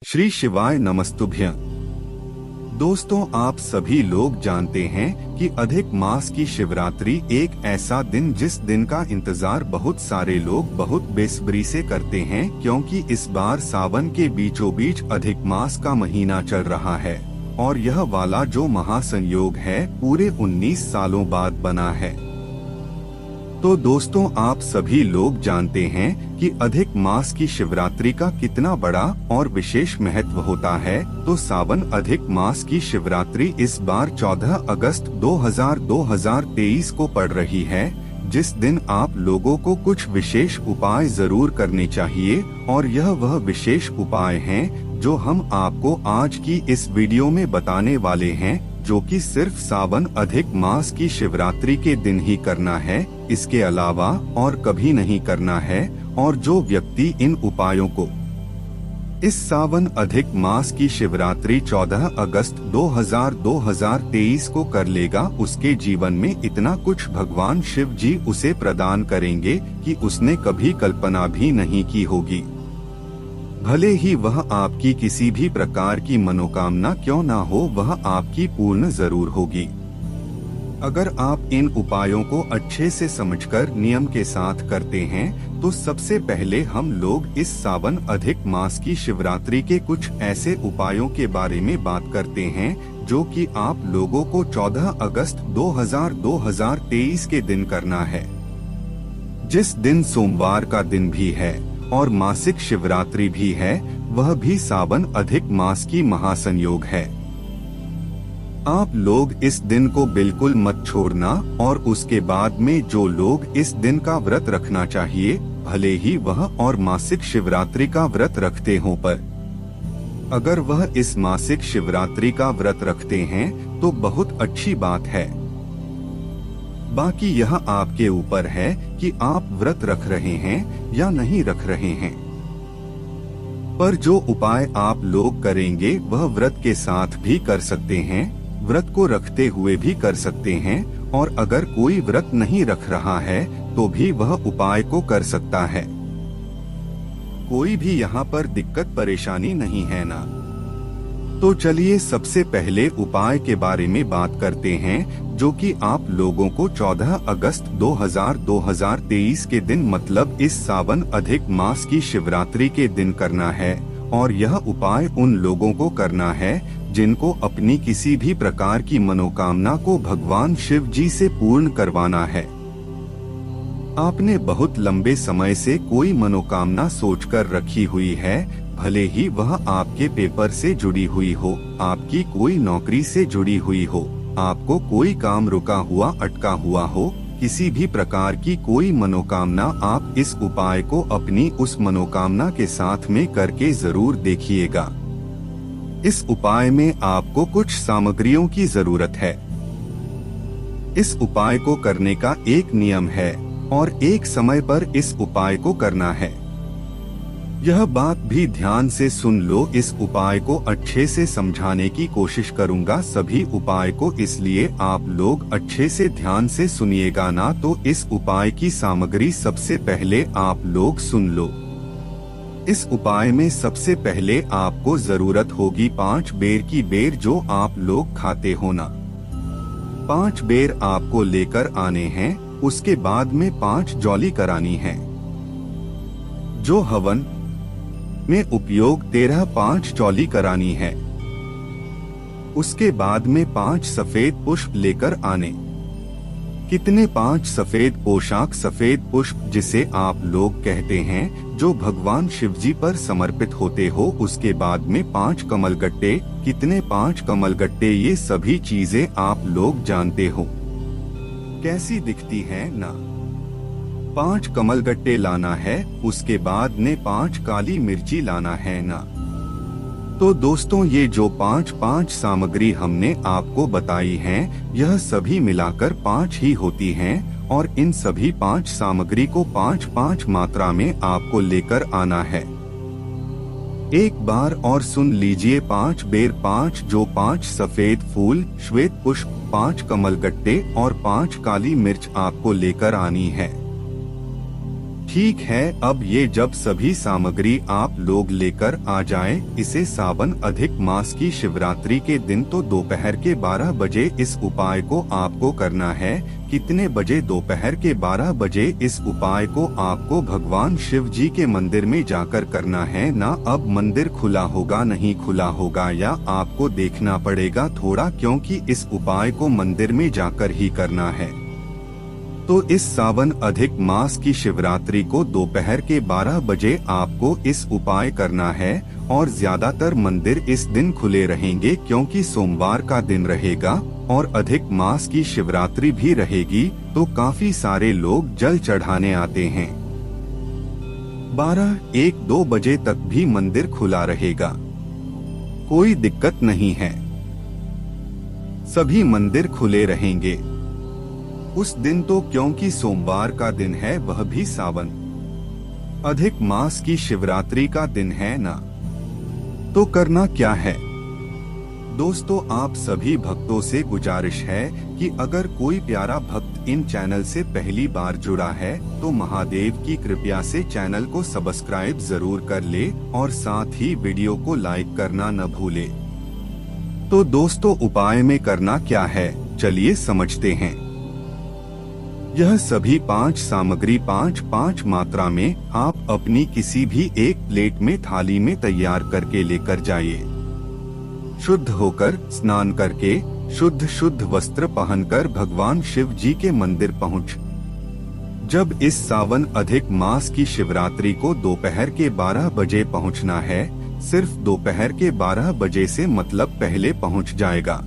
श्री शिवाय नमस्तुभ्यं। दोस्तों, आप सभी लोग जानते हैं कि अधिक मास की शिवरात्रि एक ऐसा दिन जिस दिन का इंतजार बहुत सारे लोग बहुत बेसब्री से करते हैं, क्योंकि इस बार सावन के बीचों बीच अधिक मास का महीना चल रहा है और यह वाला जो महासंयोग है पूरे 19 सालों बाद बना है। तो दोस्तों, आप सभी लोग जानते हैं कि अधिक मास की शिवरात्रि का कितना बड़ा और विशेष महत्व होता है। तो सावन अधिक मास की शिवरात्रि इस बार 14 अगस्त 2023 को पड़ रही है, जिस दिन आप लोगों को कुछ विशेष उपाय जरूर करने चाहिए और यह वह विशेष उपाय हैं जो हम आपको आज की इस वीडियो में बताने वाले हैं, जो कि सिर्फ सावन अधिक मास की शिवरात्रि के दिन ही करना है, इसके अलावा और कभी नहीं करना है। और जो व्यक्ति इन उपायों को इस सावन अधिक मास की शिवरात्रि 14 अगस्त 2023 को कर लेगा, उसके जीवन में इतना कुछ भगवान शिव जी उसे प्रदान करेंगे कि उसने कभी कल्पना भी नहीं की होगी। भले ही वह आपकी किसी भी प्रकार की मनोकामना क्यों ना हो, वह आपकी पूर्ण जरूर होगी। अगर आप इन उपायों को अच्छे से समझकर नियम के साथ करते हैं, तो सबसे पहले हम लोग इस सावन अधिक मास की शिवरात्रि के कुछ ऐसे उपायों के बारे में बात करते हैं जो कि आप लोगों को 14 अगस्त 2023 के दिन करना है, जिस दिन सोमवार का दिन भी है और मासिक शिवरात्रि भी है, वह भी सावन अधिक मास की महासंयोग है। आप लोग इस दिन को बिल्कुल मत छोड़ना और उसके बाद में जो लोग इस दिन का व्रत रखना चाहिए, भले ही वह और मासिक शिवरात्रि का व्रत रखते हों, पर अगर वह इस मासिक शिवरात्रि का व्रत रखते हैं तो बहुत अच्छी बात है। बाकी यह आपके ऊपर है कि आप व्रत रख रहे हैं या नहीं रख रहे हैं। पर जो उपाय आप लोग करेंगे वह व्रत के साथ भी कर सकते हैं, व्रत को रखते हुए भी कर सकते हैं, और अगर कोई व्रत नहीं रख रहा है तो भी वह उपाय को कर सकता है। कोई भी यहाँ पर दिक्कत परेशानी नहीं है ना। तो चलिए सबसे पहले उपाय के बारे में बात करते हैं, जो कि आप लोगों को 14 अगस्त 2023 के दिन, मतलब इस सावन अधिक मास की शिवरात्रि के दिन करना है। और यह उपाय उन लोगों को करना है जिनको अपनी किसी भी प्रकार की मनोकामना को भगवान शिव जी से पूर्ण करवाना है। आपने बहुत लंबे समय से कोई मनोकामना सोचकर रखी हुई है, भले ही वह आपके पेपर से जुड़ी हुई हो, आपकी कोई नौकरी से जुड़ी हुई हो, आपको कोई काम रुका हुआ अटका हुआ हो, किसी भी प्रकार की कोई मनोकामना, आप इस उपाय को अपनी उस मनोकामना के साथ में करके जरूर देखिएगा। इस उपाय में आपको कुछ सामग्रियों की जरूरत है। इस उपाय को करने का एक नियम है और एक समय पर इस उपाय को करना है। यह बात भी ध्यान से सुन लो, इस उपाय को अच्छे से समझाने की कोशिश करूंगा सभी उपाय को, इसलिए आप लोग अच्छे से ध्यान से सुनिएगा ना। तो इस उपाय की सामग्री सबसे पहले आप लोग सुन लो। इस उपाय में सबसे पहले आपको जरूरत होगी 5 बेर की, बेर जो आप लोग खाते हो ना। 5 बेर आपको लेकर आने हैं। उसके बाद में 5 जौली करानी है, जो हवन में उपयोग 5 जौली करानी है। उसके बाद में 5 सफेद पुष्प लेकर आने। कितने? 5 सफेद पोशाक, सफेद पुष्प जिसे आप लोग कहते हैं, जो भगवान शिव जी पर समर्पित होते हो। उसके बाद में 5 कमलगट्टे। कितने? 5 कमलगट्टे। ये सभी चीजें आप लोग जानते हो कैसी दिखती है ना। 5 कमलगट्टे लाना है। उसके बाद ने 5 काली मिर्ची लाना है ना। तो दोस्तों, ये जो 5 सामग्री हमने आपको बताई हैं, यह सभी मिलाकर 5 ही होती हैं और इन सभी 5 सामग्री को 5 मात्रा में आपको लेकर आना है। एक बार और सुन लीजिए, 5 बेर 5, जो 5 सफेद फूल, श्वेत पुष्प, 5 कमलगट्टे और 5 काली मिर्च आपको लेकर आनी है। ठीक है, अब ये जब सभी सामग्री आप लोग लेकर आ जाएं, इसे सावन अधिक मास की शिवरात्रि के दिन तो दोपहर के 12 बजे इस उपाय को आपको करना है। कितने बजे? दोपहर के 12 बजे इस उपाय को आपको भगवान शिव जी के मंदिर में जाकर करना है ना। अब मंदिर खुला होगा नहीं खुला होगा या आपको देखना पड़ेगा थोड़ा, क्योंकि इस उपाय को मंदिर में जाकर ही करना है। तो इस सावन अधिक मास की शिवरात्रि को दोपहर के 12 बजे आपको इस उपाय करना है और ज्यादातर मंदिर इस दिन खुले रहेंगे क्योंकि सोमवार का दिन रहेगा और अधिक मास की शिवरात्रि भी रहेगी, तो काफी सारे लोग जल चढ़ाने आते हैं। 12-1-2 बजे तक भी मंदिर खुला रहेगा, कोई दिक्कत नहीं है, सभी मंदिर खुले रहेंगे उस दिन तो, क्योंकि सोमवार का दिन है, वह भी सावन अधिक मास की शिवरात्रि का दिन है ना। तो करना क्या है दोस्तों, आप सभी भक्तों से गुजारिश है कि अगर कोई प्यारा भक्त इन चैनल से पहली बार जुड़ा है तो महादेव की कृपा से चैनल को सब्सक्राइब जरूर कर ले और साथ ही वीडियो को लाइक करना न भूले। तो दोस्तों, उपाय में करना क्या है, चलिए समझते हैं। यह सभी 5 सामग्री 5-5 मात्रा में आप अपनी किसी भी एक प्लेट में थाली में तैयार करके लेकर जाइए। शुद्ध होकर स्नान करके शुद्ध वस्त्र पहनकर भगवान शिव जी के मंदिर पहुँच। जब इस सावन अधिक मास की शिवरात्रि को दोपहर के 12 बजे पहुँचना है, सिर्फ दोपहर के 12 बजे से मतलब पहले पहुँच जाएगा।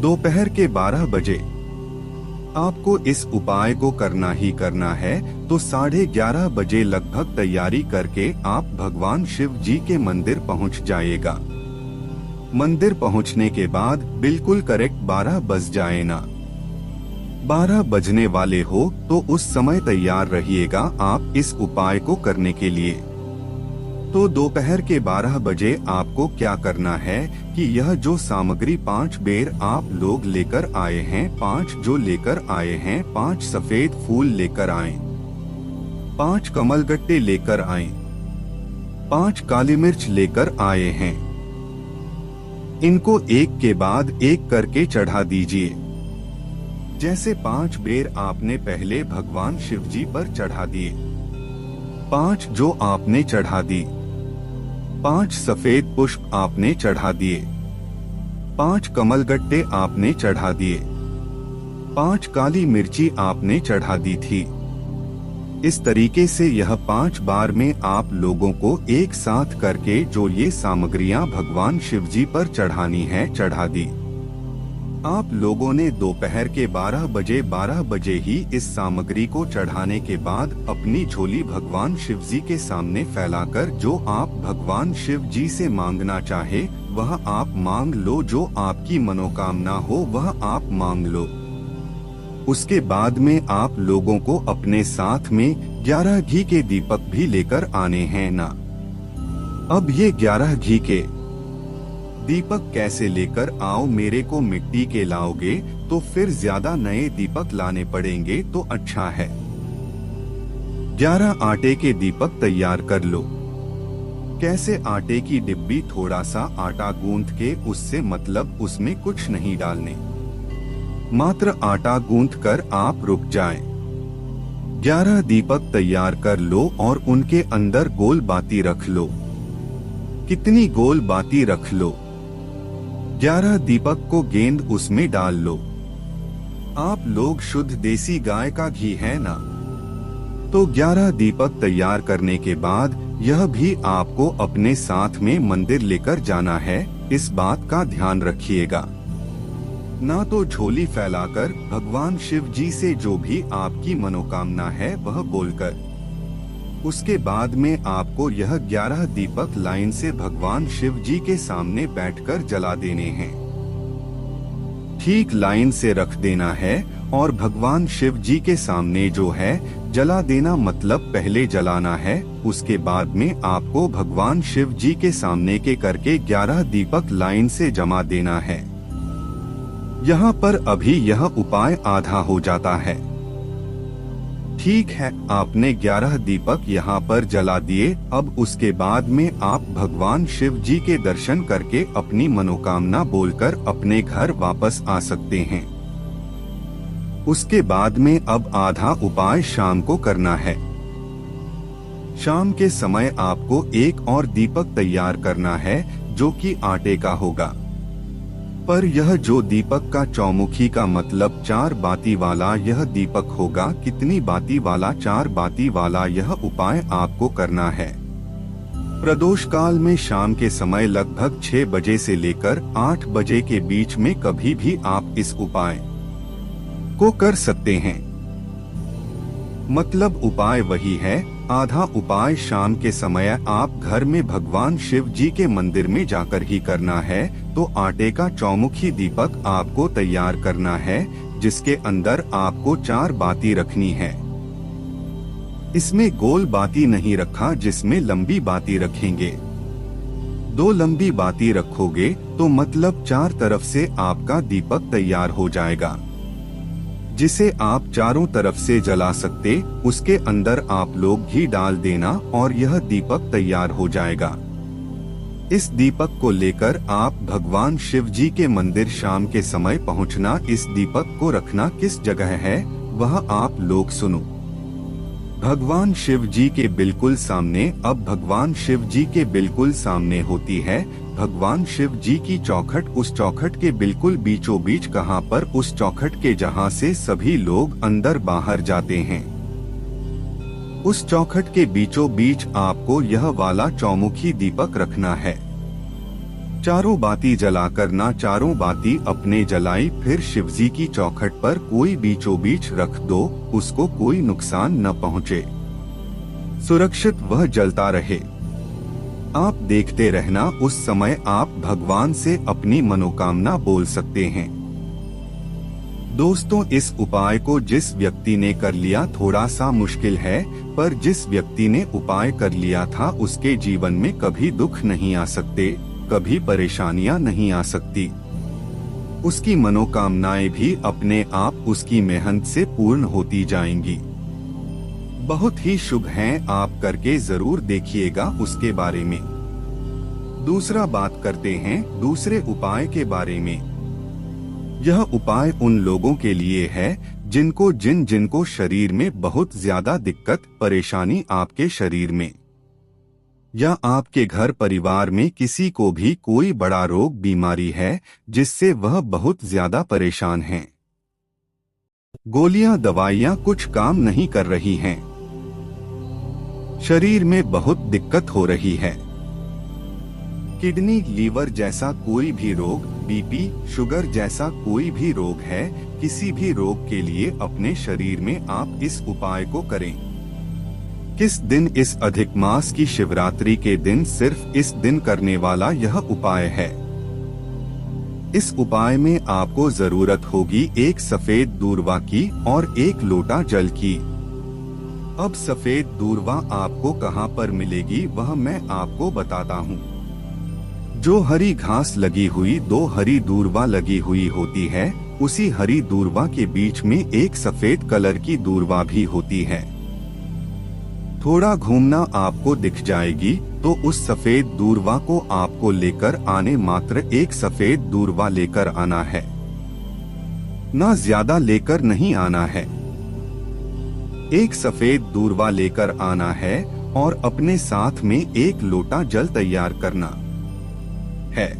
दोपहर के 12 बजे आपको इस उपाय को करना ही करना है, तो 11:30 बजे लगभग तैयारी करके आप भगवान शिव जी के मंदिर पहुंच जाइएगा। मंदिर पहुंचने के बाद बिल्कुल करेक्ट 12 बज जाए ना, 12 बजने वाले हो तो उस समय तैयार रहिएगा आप इस उपाय को करने के लिए। तो दोपहर के 12 बजे आपको क्या करना है कि यह जो सामग्री 5 बेर आप लोग लेकर आए हैं, 5 जो लेकर आए हैं, 5 सफेद फूल लेकर आए, 5 कमलगट्टे लेकर आए, 5 काली मिर्च लेकर आए हैं, इनको एक के बाद एक करके चढ़ा दीजिए। जैसे 5 बेर आपने पहले भगवान शिव जी पर चढ़ा दिए, 5 जो आपने चढ़ा दी, 5 सफेद पुष्प आपने चढ़ा दिए, 5 कमलगट्टे आपने चढ़ा दिए, 5 काली मिर्ची आपने चढ़ा दी थी। इस तरीके से यह 5 बार में आप लोगों को एक साथ करके जो ये सामग्रियां भगवान शिव जी पर चढ़ानी है चढ़ा दी। आप लोगों ने दोपहर के 12 बजे ही इस सामग्री को चढ़ाने के बाद अपनी झोली भगवान शिव जी के सामने फैलाकर जो आप भगवान शिव जी से मांगना चाहे वह आप मांग लो, जो आपकी मनोकामना हो वह आप मांग लो। उसके बाद में आप लोगों को अपने साथ में 11 घी के दीपक भी लेकर आने हैं ना। अब ये 11 घी के दीपक कैसे लेकर आओ, मेरे को मिट्टी के लाओगे तो फिर ज्यादा नए दीपक लाने पड़ेंगे तो अच्छा है। 11 आटे के दीपक तैयार कर लो। कैसे? आटे की डिब्बी, थोड़ा सा आटा गूंथ के उससे मतलब उसमें कुछ नहीं डालने, मात्र आटा गूंथ कर आप रुक जाएं। 11 दीपक तैयार कर लो और उनके अंदर गोल बाती रख लो। कितनी गोल बाती रख लो? 11 दीपक को गेंद उसमें डाल लो। आप लोग शुद्ध देसी गाय का घी है ना, तो 11 दीपक तैयार करने के बाद यह भी आपको अपने साथ में मंदिर लेकर जाना है। इस बात का ध्यान रखिएगा। ना तो झोली फैलाकर भगवान शिव जी से जो भी आपकी मनोकामना है वह बोलकर, उसके बाद में आपको यह 11 दीपक लाइन से भगवान शिव जी के सामने बैठकर जला देने हैं। ठीक लाइन से रख देना है और भगवान शिव जी के सामने जो है जला देना, मतलब पहले जलाना है। उसके बाद में आपको भगवान शिव जी के सामने के करके 11 दीपक लाइन से जमा देना है। यहाँ पर अभी यह उपाय आधा हो जाता है। ठीक है, आपने 11 दीपक यहाँ पर जला दिए। अब उसके बाद में आप भगवान शिव जी के दर्शन करके अपनी मनोकामना बोलकर अपने घर वापस आ सकते हैं। उसके बाद में अब आधा उपाय शाम को करना है। शाम के समय आपको एक और दीपक तैयार करना है जो कि आटे का होगा। पर यह जो दीपक का चौमुखी का मतलब 4 बाती वाला यह दीपक होगा। कितनी बाती वाला? 4 बाती वाला। यह उपाय आपको करना है प्रदोष काल में शाम के समय लगभग 6 बजे से लेकर 8 बजे के बीच में कभी भी आप इस उपाय को कर सकते हैं। मतलब उपाय वही है। आधा उपाय शाम के समय आप घर में भगवान शिव जी के मंदिर में जाकर ही करना है। तो आटे का चौमुखी दीपक आपको तैयार करना है जिसके अंदर आपको 4 बाती रखनी है। इसमें गोल बाती नहीं रखा, जिसमें लंबी बाती रखेंगे। 2 लंबी बाती रखोगे तो मतलब 4 तरफ से आपका दीपक तैयार हो जाएगा जिसे आप चारों तरफ से जला सकते। उसके अंदर आप लोग घी डाल देना और यह दीपक तैयार हो जाएगा। इस दीपक को लेकर आप भगवान शिव जी के मंदिर शाम के समय पहुंचना। इस दीपक को रखना किस जगह है वह आप लोग सुनो। भगवान शिव जी के बिल्कुल सामने। अब भगवान शिव जी के बिल्कुल सामने होती है भगवान शिव जी की चौखट। उस चौखट के बिल्कुल बीचों बीच कहाँ पर? उस चौखट के जहाँ से सभी लोग अंदर बाहर जाते हैं। उस चौखट के बीचों बीच आपको यह वाला चौमुखी दीपक रखना है। चारों बाती जला करना। चारों बाती अपने जलाई फिर शिवजी की चौखट पर कोई बीचों बीच रख दो। उसको कोई नुकसान न पहुँचे, सुरक्षित वह जलता रहे। आप देखते रहना। उस समय आप भगवान से अपनी मनोकामना बोल सकते हैं। दोस्तों, इस उपाय को जिस व्यक्ति ने कर लिया थोड़ा सा मुश्किल है, पर जिस व्यक्ति ने उपाय कर लिया था उसके जीवन में कभी दुख नहीं आ सकते, कभी परेशानियां नहीं आ सकती। उसकी मनोकामनाएं भी अपने आप उसकी मेहनत से पूर्ण होती जाएंगी। बहुत ही शुभ हैं, आप करके जरूर देखिएगा उसके बारे में। दूसरा बात करते हैं दूसरे उपाय के बारे में। यह उपाय उन लोगों के लिए है जिनको शरीर में बहुत ज्यादा दिक्कत परेशानी, आपके शरीर में या आपके घर परिवार में किसी को भी कोई बड़ा रोग बीमारी है जिससे वह बहुत ज्यादा परेशान हैं। गोलियां दवाइयां कुछ काम नहीं कर रही हैं। शरीर में बहुत दिक्कत हो रही है। किडनी लीवर जैसा कोई भी रोग, बीपी शुगर जैसा कोई भी रोग है, किसी भी रोग के लिए अपने शरीर में आप इस उपाय को करें। किस दिन? इस अधिक मास की शिवरात्रि के दिन सिर्फ इस दिन करने वाला यह उपाय है। इस उपाय में आपको जरूरत होगी एक सफेद दूर्वा की और एक लोटा जल की। अब सफेद दूर्वा आपको कहाँ पर मिलेगी वह मैं आपको बताता हूँ। जो हरी घास लगी हुई 2 हरी दूर्वा लगी हुई होती है, उसी हरी दूर्वा के बीच में एक सफेद कलर की दूर्वा भी होती है। थोड़ा घूमना आपको दिख जाएगी तो उस सफेद दूर्वा को आपको लेकर आने मात्र एक सफेद दूर्वा लेकर आना है, ना ज्यादा लेकर नहीं आना है। एक सफेद दूर्वा लेकर आना है और अपने साथ में एक लोटा जल तैयार करना है।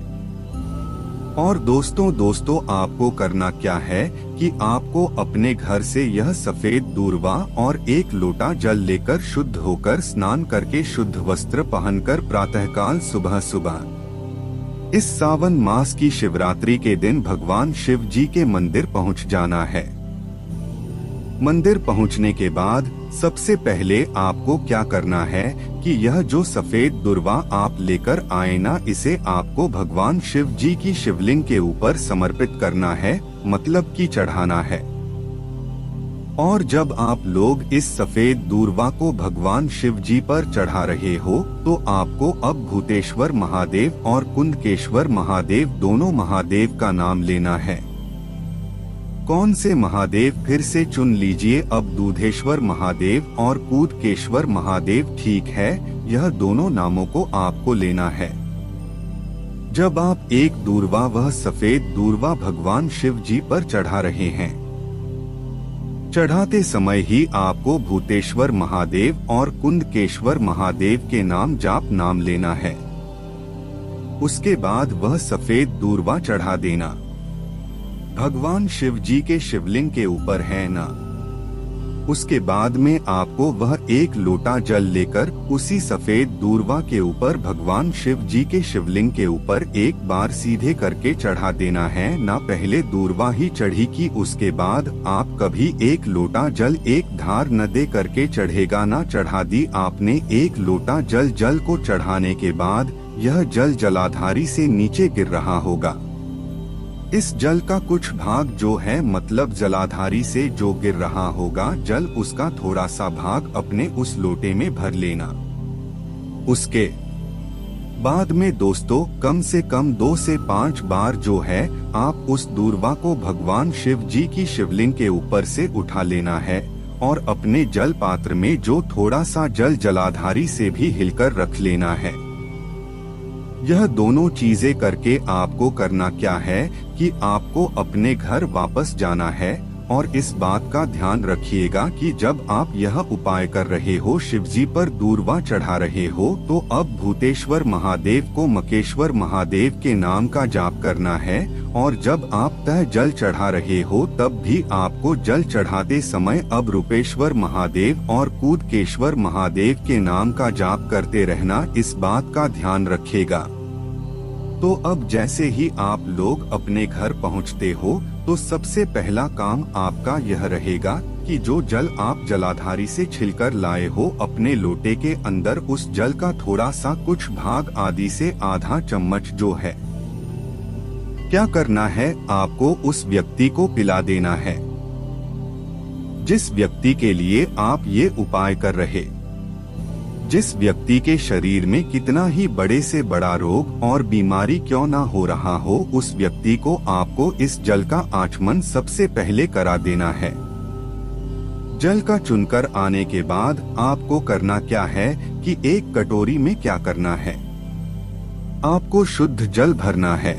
और दोस्तों आपको करना क्या है कि आपको अपने घर से यह सफेद दूर्वा और एक लोटा जल लेकर शुद्ध होकर स्नान करके शुद्ध वस्त्र पहनकर प्रातःकाल सुबह इस सावन मास की शिवरात्रि के दिन भगवान शिव जी के मंदिर पहुंच जाना है। मंदिर पहुंचने के बाद सबसे पहले आपको क्या करना है कि यह जो सफेद दूर्वा आप लेकर आए ना, इसे आपको भगवान शिव जी की शिवलिंग के ऊपर समर्पित करना है, मतलब कि चढ़ाना है। और जब आप लोग इस सफेद दूर्वा को भगवान शिव जी पर चढ़ा रहे हो तो आपको अब भूतेश्वर महादेव और कुंदकेश्वर महादेव दोनों महादेव का नाम लेना है। कौन से महादेव फिर से चुन लीजिए। अब दूधेश्वर महादेव और कूदकेश्वर महादेव ठीक है, यह दोनों नामों को आपको लेना है। जब आप एक दूर्वा वह सफेद दूर्वा भगवान शिव जी पर चढ़ा रहे हैं, चढ़ाते समय ही आपको भूतेश्वर महादेव और कुंदकेश्वर महादेव के नाम नाम लेना है। उसके बाद वह सफेद दूर्वा चढ़ा देना। भगवान शिव जी के शिवलिंग के ऊपर है ना। उसके बाद में आपको वह एक लोटा जल लेकर उसी सफेद दूर्वा के ऊपर भगवान शिव जी के शिवलिंग के ऊपर एक बार सीधे करके चढ़ा देना है ना। पहले दूर्वा ही चढ़ी कि उसके बाद आप कभी एक लोटा जल एक धार न दे करके चढ़ेगा ना। चढ़ा दी आपने एक लोटा जल को चढ़ाने के बाद यह जल जलाधारी से नीचे गिर रहा होगा। इस जल का कुछ भाग जो है मतलब जलाधारी से जो गिर रहा होगा जल, उसका थोड़ा सा भाग अपने उस लोटे में भर लेना। उसके बाद में दोस्तों कम से कम 2 से 5 बार जो है आप उस दूर्वा को भगवान शिव जी की शिवलिंग के ऊपर से उठा लेना है और अपने जल पात्र में जो थोड़ा सा जल जलाधारी से भी हिलकर रख लेना है। यह दोनों चीजें करके आपको करना क्या है कि आपको अपने घर वापस जाना है और इस बात का ध्यान रखिएगा कि जब आप यह उपाय कर रहे हो, शिवजी पर दूर्वा चढ़ा रहे हो, तो अब भूतेश्वर महादेव को मकेश्वर महादेव के नाम का जाप करना है। और जब आप तह जल चढ़ा रहे हो तब भी आपको जल चढ़ाते समय अब रूपेश्वर महादेव और कूदकेश्वर महादेव के नाम का जाप करते रहना, इस बात का ध्यान रखिएगा। तो अब जैसे ही आप लोग अपने घर पहुंचते हो तो सबसे पहला काम आपका यह रहेगा कि जो जल आप जलाधारी से छिलकर लाए हो अपने लोटे के अंदर, उस जल का थोड़ा सा कुछ भाग आदि से आधा चम्मच जो है क्या करना है, आपको उस व्यक्ति को पिला देना है जिस व्यक्ति के लिए आप ये उपाय कर रहे। जिस व्यक्ति के शरीर में कितना ही बड़े से बड़ा रोग और बीमारी क्यों ना हो रहा हो, उस व्यक्ति को आपको इस जल का आचमन सबसे पहले करा देना है। जल का चुनकर आने के बाद आपको करना क्या है कि एक कटोरी में क्या करना है, आपको शुद्ध जल भरना है।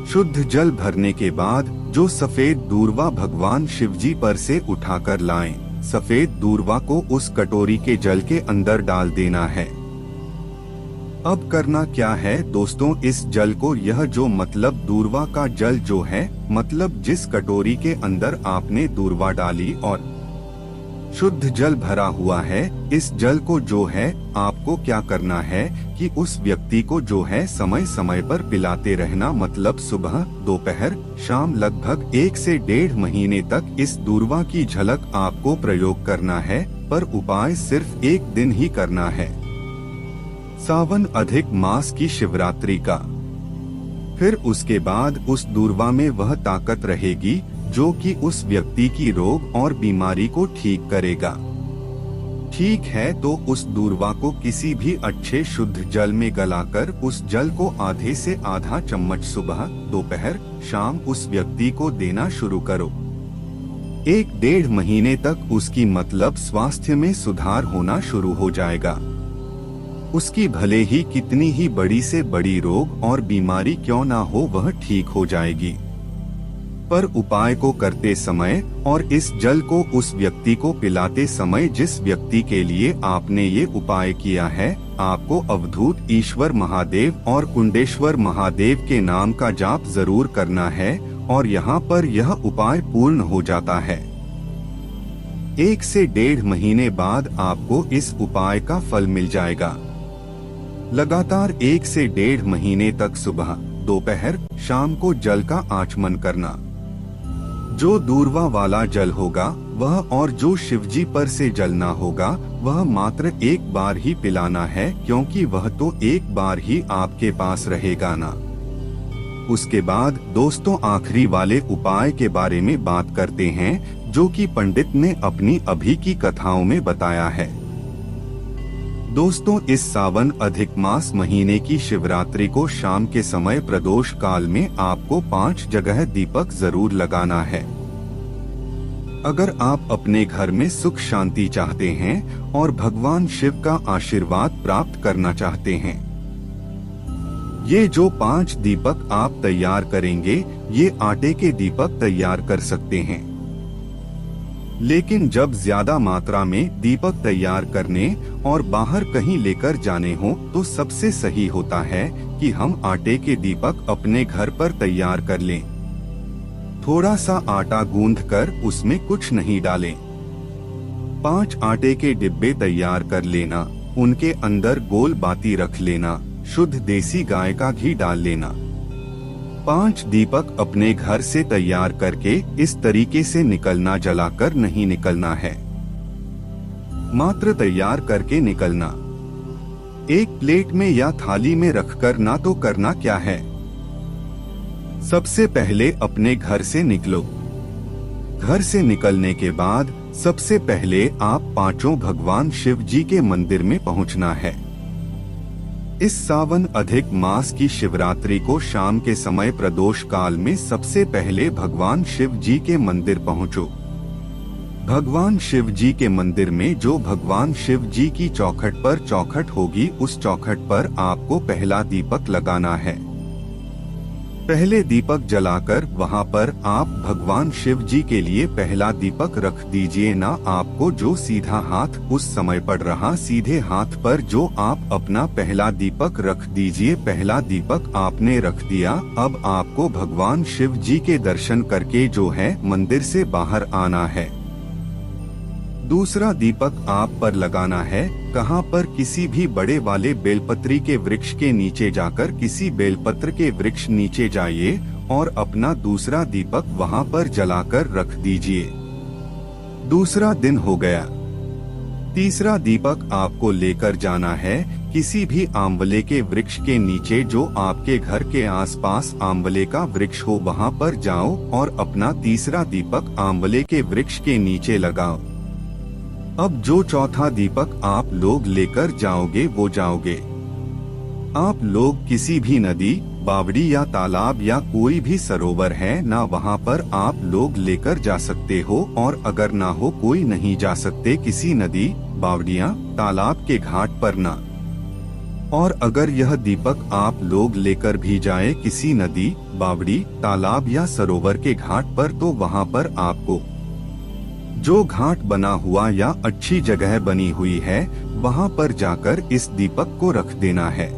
शुद्ध जल भरने के बाद जो सफेद दूर्वा भगवान शिवजी पर से उठाकर लाएं, सफेद दूर्वा को उस कटोरी के जल के अंदर डाल देना है। अब करना क्या है दोस्तों, इस जल को यह जो मतलब दूर्वा का जल जो है मतलब जिस कटोरी के अंदर आपने दूर्वा डाली और शुद्ध जल भरा हुआ है, इस जल को जो है आपको क्या करना है कि उस व्यक्ति को जो है समय समय पर पिलाते रहना। मतलब सुबह, दोपहर, शाम लगभग 1 से 1.5 महीने तक इस दूर्वा की झलक आपको प्रयोग करना है, पर उपाय सिर्फ 1 दिन ही करना है, सावन अधिक मास की शिवरात्रि का। फिर उसके बाद उस दूर्वा में वह ताकत रहेगी जो कि उस व्यक्ति की रोग और बीमारी को ठीक करेगा। ठीक है, तो उस दूर्वा को किसी भी अच्छे शुद्ध जल में गलाकर उस जल को आधे से आधा चम्मच सुबह, दोपहर, शाम उस व्यक्ति को देना शुरू करो। 1-1.5 महीने तक उसकी मतलब स्वास्थ्य में सुधार होना शुरू हो जाएगा। उसकी भले ही कितनी ही बड़ी से बड़ी रोग और बीमारी क्यों ना हो, वह ठीक हो जाएगी। पर उपाय को करते समय और इस जल को उस व्यक्ति को पिलाते समय जिस व्यक्ति के लिए आपने ये उपाय किया है, आपको अवधूत ईश्वर महादेव और कुंडेश्वर महादेव के नाम का जाप जरूर करना है और यहाँ पर यह उपाय पूर्ण हो जाता है। 1 से 1.5 महीने बाद आपको इस उपाय का फल मिल जाएगा। लगातार 1 से 1.5 महीने तक सुबह, दोपहर, शाम को जल का आचमन करना। जो दूर्वा वाला जल होगा वह और जो शिवजी पर से जलना होगा वह मात्र 1 बार ही पिलाना है, क्योंकि वह तो 1 बार ही आपके पास रहेगा ना। उसके बाद दोस्तों आखिरी वाले उपाय के बारे में बात करते हैं जो कि पंडित ने अपनी अभी की कथाओं में बताया है। दोस्तों, इस सावन अधिक मास महीने की शिवरात्रि को शाम के समय प्रदोष काल में आपको 5 जगह दीपक जरूर लगाना है। अगर आप अपने घर में सुख शांति चाहते हैं और भगवान शिव का आशीर्वाद प्राप्त करना चाहते हैं, ये जो 5 दीपक आप तैयार करेंगे, ये आटे के दीपक तैयार कर सकते हैं। लेकिन जब ज्यादा मात्रा में दीपक तैयार करने और बाहर कहीं लेकर जाने हो तो सबसे सही होता है कि हम आटे के दीपक अपने घर पर तैयार कर लें। थोड़ा सा आटा गूंथकर उसमें कुछ नहीं डालें। 5 आटे के डिब्बे तैयार कर लेना, उनके अंदर गोल बाती रख लेना, शुद्ध देसी गाय का घी डाल लेना। 5 दीपक अपने घर से तैयार करके इस तरीके से निकलना, जलाकर नहीं निकलना है, मात्र तैयार करके निकलना। एक प्लेट में या थाली में रखकर ना तो करना क्या है, सबसे पहले अपने घर से निकलो। घर से निकलने के बाद सबसे पहले आप 5 भगवान शिव जी के मंदिर में पहुंचना है। इस सावन अधिक मास की शिवरात्रि को शाम के समय प्रदोष काल में सबसे पहले भगवान शिव जी के मंदिर पहुंचो। भगवान शिव जी के मंदिर में जो भगवान शिव जी की चौखट पर चौखट होगी, उस चौखट पर आपको पहला दीपक लगाना है। पहले दीपक जलाकर वहां पर आप भगवान शिव जी के लिए पहला दीपक रख दीजिए। ना आपको जो सीधा हाथ उस समय पड़ रहा, सीधे हाथ पर जो आप अपना पहला दीपक रख दीजिए। पहला दीपक आपने रख दिया, अब आपको भगवान शिव जी के दर्शन करके जो है मंदिर से बाहर आना है। दूसरा दीपक आप पर लगाना है, कहाँ पर? किसी भी बड़े वाले बेलपत्री के वृक्ष के नीचे जाकर किसी बेलपत्र के वृक्ष नीचे जाइए और अपना दूसरा दीपक वहाँ पर जलाकर रख दीजिए। दूसरा दिन हो गया। तीसरा दीपक आपको लेकर जाना है किसी भी आंवले के वृक्ष के नीचे, जो आपके घर के आसपास आंवले का वृक्ष हो, वहाँ पर जाओ और अपना तीसरा दीपक आंवले के वृक्ष के नीचे लगाओ। अब जो चौथा दीपक आप लोग लेकर जाओगे वो जाओगे आप लोग किसी भी नदी, बावड़ी या तालाब या कोई भी सरोवर है ना, वहाँ पर आप लोग लेकर जा सकते हो। और अगर ना हो, कोई नहीं जा सकते किसी नदी, बावड़िया, तालाब के घाट पर ना। और अगर यह दीपक आप लोग लेकर भी जाए किसी नदी, बावड़ी, तालाब या सरोवर के घाट पर, तो वहाँ पर आपको जो घाट बना हुआ या अच्छी जगह बनी हुई है, वहाँ पर जाकर इस दीपक को रख देना है।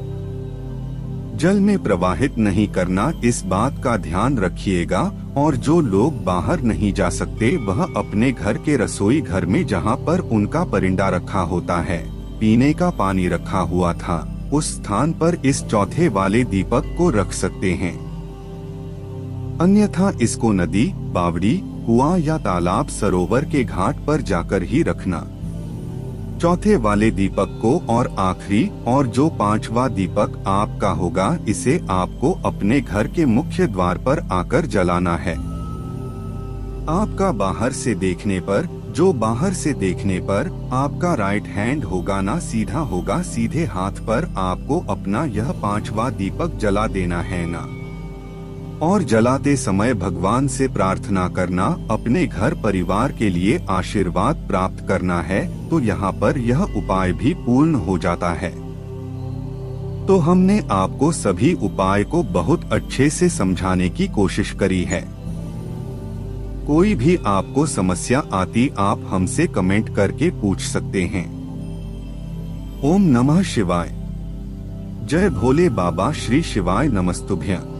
जल में प्रवाहित नहीं करना, इस बात का ध्यान रखिएगा। और जो लोग बाहर नहीं जा सकते, वह अपने घर के रसोई घर में जहाँ पर उनका परिंदा रखा होता है, पीने का पानी रखा हुआ था, उस स्थान पर इस चौथे वाले दीपक को रख सकते हैं। अन्यथा इसको नदी, बावड़ी, कुआं या तालाब, सरोवर के घाट पर जाकर ही रखना। चौथे वाले दीपक को और आखिरी और जो 5वां दीपक आपका होगा, इसे आपको अपने घर के मुख्य द्वार पर आकर जलाना है। आपका बाहर से देखने पर, जो बाहर से देखने पर आपका राइट हैंड होगा ना, सीधा होगा, सीधे हाथ पर आपको अपना यह 5वां दीपक जला देना है ना। और जलाते समय भगवान से प्रार्थना करना, अपने घर परिवार के लिए आशीर्वाद प्राप्त करना है, तो यहाँ पर यह उपाय भी पूर्ण हो जाता है। तो हमने आपको सभी उपाय को बहुत अच्छे से समझाने की कोशिश करी है। कोई भी आपको समस्या आती, आप हमसे कमेंट करके पूछ सकते हैं। ओम नमः शिवाय। जय भोले बाबा, श्री शिवाय नमस्तुभ्यं।